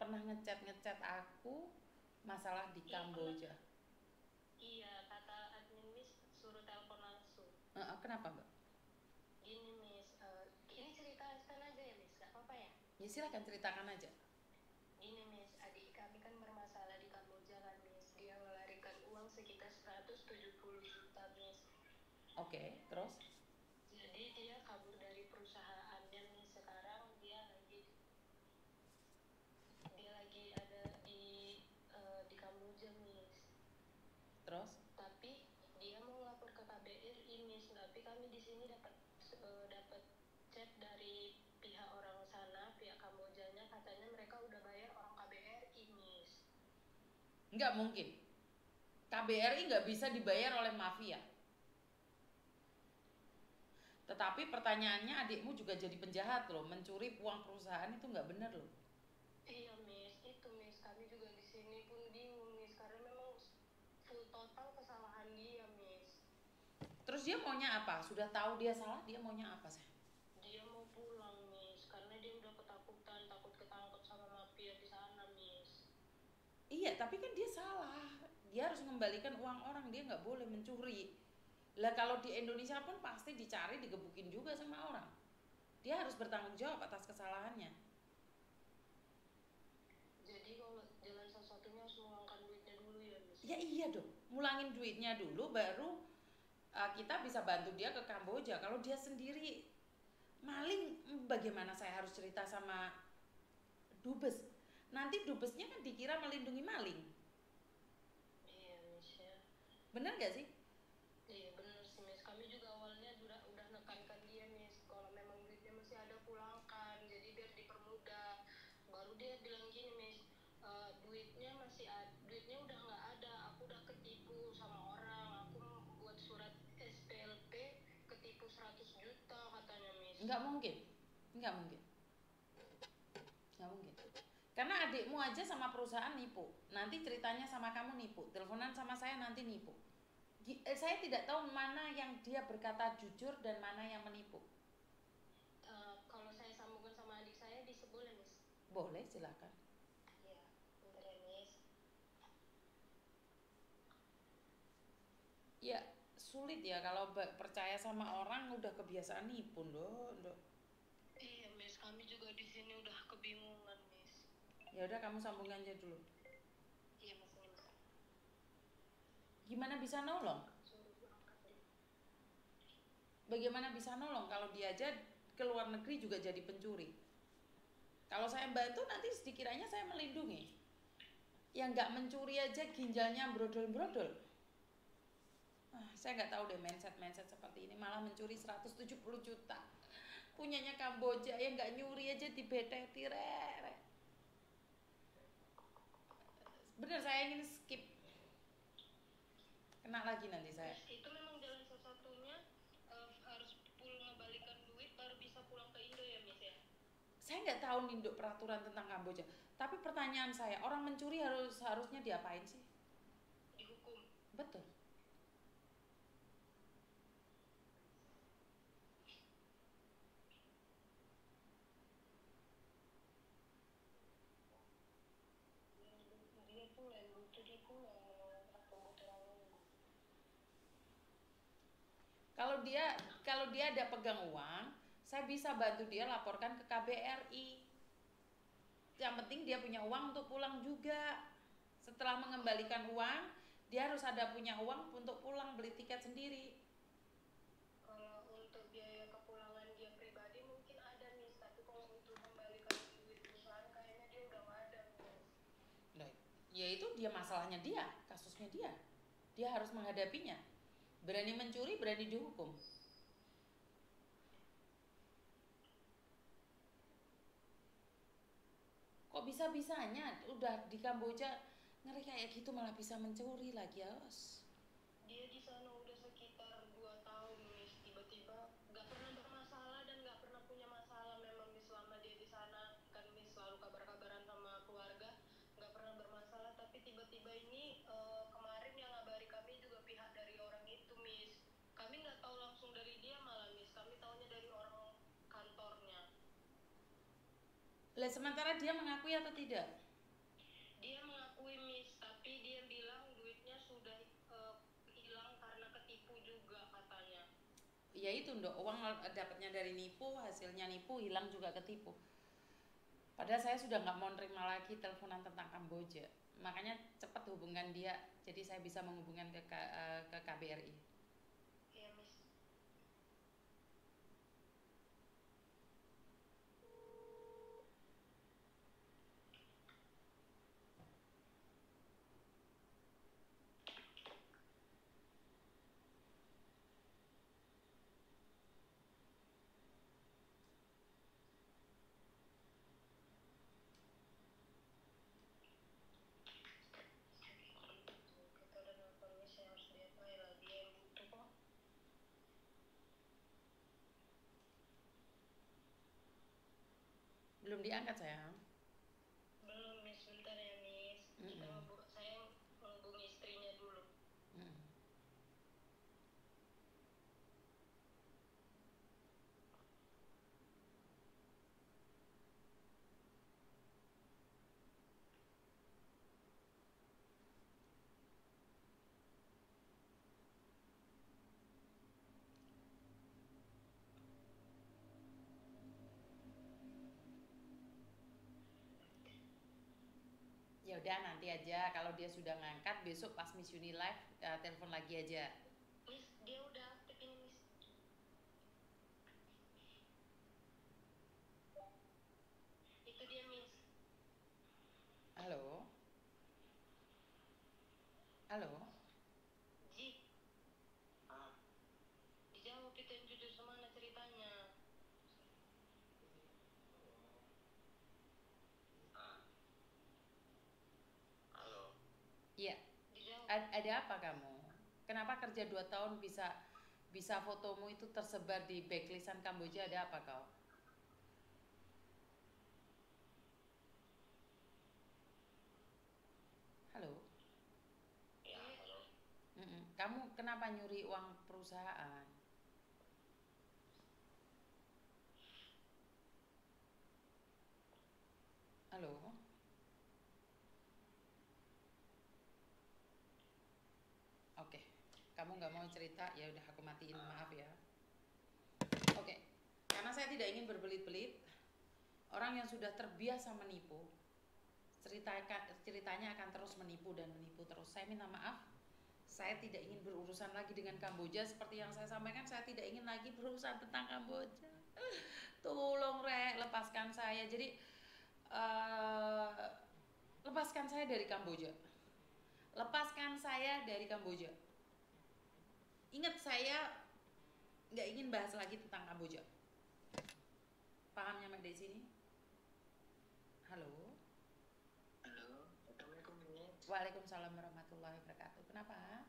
pernah ngechat aku masalah di Iya pernah. Kamboja. Iya, kata admin Miss suruh telepon langsung. Kenapa Mbak? Gini Miss, ini ceritakan aja ya Miss, gak apa-apa ya? Ya silahkan ceritakan aja. Gini Miss, adik kami kan bermasalah di Kamboja kan Miss. Dia melarikan uang sekitar 170 juta Miss. Oke, terus? Jadi dia kabur dari perusahaannya Miss. Sekarang dia lagi ada di Kamboja Miss. Terus? Tapi dia mau lapor ke KBRI Miss. Tapi kami di sini dapat chat dari pihak orang sana, pihak Kambojanya, katanya mereka udah bayar orang KBRI Miss. Nggak mungkin. KBRI nggak bisa dibayar oleh mafia. Tetapi pertanyaannya adikmu juga jadi penjahat loh, mencuri uang perusahaan itu nggak bener loh. Iya Miss, itu Miss, kami juga di sini pun bingung Miss, karena memang full total kesalahan dia Miss. Terus dia maunya apa? Sudah tahu dia salah, dia maunya apa sih? Dia mau pulang Miss, karena dia udah ketakutan, takut ketangkep sama mafia di sana Miss. Iya, tapi kan dia salah. Dia harus mengembalikan uang orang, dia nggak boleh mencuri. Lah kalau di Indonesia pun pasti dicari, digebukin juga sama orang. Dia harus bertanggung jawab atas kesalahannya. Jadi kalau jalan satu-satunya harus mengeluarkan duitnya dulu ya Miss. Ya iya dong, mulangin duitnya dulu baru kita bisa bantu dia ke Kamboja. Kalau dia sendiri maling, bagaimana saya harus cerita sama dubes? Nanti dubesnya kan dikira melindungi maling. Iya Miss ya. Bener gak sih? Iya bener sih Miss, kami juga awalnya udah nekankan dia Miss, kalau memang duitnya masih ada pulangkan, jadi biar dipermudah. Baru dia bilang gini Miss, duitnya udah nggak ada, aku udah ketipu sama orang, aku buat surat SPLP ketipu 100 juta katanya Miss. Nggak mungkin, nggak mungkin, nggak mungkin. Karena adikmu aja sama perusahaan nipu, nanti ceritanya sama kamu nipu, teleponan sama saya nanti nipu. Saya tidak tahu mana yang dia berkata jujur dan mana yang menipu. Kalau saya sambungkan sama adik saya bisa boleh Miss? Boleh, silakan. Iya, bentar ya Miss. Ya sulit ya kalau percaya sama orang udah kebiasaan nipu, Dok. Iya Miss, kami juga di sini udah kebingungan Miss. Ya udah kamu sambung aja dulu. Iya Mas, ini Mas. Gimana bisa nolong? Suruh angkat deh. Bagaimana bisa nolong kalau dia aja ke luar negeri juga jadi pencuri? Kalau saya bantu nanti dikiranya saya melindungi. Yang nggak mencuri aja ginjalnya brodol-brodol. Saya nggak tahu deh mindset seperti ini, malah mencuri 170 juta. Punyanya Kamboja yang nggak nyuri aja dibeteti rere. Bener saya ingin skip. Kena lagi nanti saya. Itu memang jalan satu-satunya, harus ngembalikan duit baru bisa pulang ke Indo ya Miss ya? Saya nggak tahu nih Dok, peraturan tentang Kamboja. Tapi pertanyaan saya, orang mencuri harusnya diapain sih? Dihukum. Betul. Dia pula yang butuh, dia pula yang kebutuhan. Kalau dia ada pegang uang, saya bisa bantu dia laporkan ke KBRI. Yang penting dia punya uang untuk pulang juga. Setelah mengembalikan uang, dia harus ada punya uang untuk pulang beli tiket sendiri. Kalau untuk biaya kepulangan dia pribadi mungkin ada Miss, tapi kalau untuk kembalikan duit perusahaan kayaknya dia udah nggak ada Miss. Nah, ya itu dia masalahnya dia, kasusnya dia. Dia harus menghadapinya. Berani mencuri, berani dihukum. Kok bisa-bisanya udah di Kamboja ngeri kayak gitu malah bisa mencuri lagi ya, Os. Dia di sana udah sekitar 2 tahun Miss, tiba-tiba nggak pernah bermasalah dan nggak pernah punya masalah memang Miss selama dia di sana, kan Miss selalu kabar-kabaran sama keluarga, nggak pernah bermasalah, tapi tiba-tiba ini kemarin yang ngabari kami juga pihak dari orang itu Miss. Kami nggak tahu langsung dari dia malah Miss, kami taunya dari orang kantornya. Lah sementara dia mengakui atau tidak? Ya itu ndok, uang dapatnya dari nipu, hasilnya nipu, hilang juga ketipu. Padahal saya sudah nggak mau nerima lagi teleponan tentang Kamboja. Makanya cepat hubungkan dia, jadi saya bisa menghubungkan ke KBRI. Iya, Miss. Kita udah nelfon Miss yang harus diapain lagi yang butuh kok. Belum diangkat sayang. Belum, Miss, bentar ya, Miss. Saya menghubungi istrinya dulu. Ya udah nanti aja, kalau dia sudah ngangkat besok pas Miss Uni live telepon lagi aja. Miss, dia udah aktif ini, Miss. Itu dia, Miss. Halo. Halo. Ji. Dijawab itu yang jujur semana ceritanya. Halo. Iya. Dijawab. Ada apa kamu? Kenapa kerja 2 tahun bisa fotomu itu tersebar di backlistan Kamboja, ada apa kau? Halo. Ya, halo. Kamu kenapa nyuri uang perusahaan? Halo. Oke, kamu nggak mau cerita, ya udah aku matiin, maaf ya. Oke, karena saya tidak ingin berbelit-belit. Orang yang sudah terbiasa menipu, ceritanya akan terus menipu dan menipu terus. Saya minta maaf. Saya tidak ingin berurusan lagi dengan Kamboja. Seperti yang saya sampaikan, saya tidak ingin lagi berurusan tentang Kamboja. Tolong Rek, lepaskan saya. Jadi lepaskan saya dari Kamboja. Lepaskan saya dari Kamboja. Ingat, saya nggak ingin bahas lagi tentang Kamboja. Paham nyampe dari sini? Halo. Halo. Assalamualaikum, Miss. Waalaikumsalam warahmatullahi wabarakatuh. Kenapa?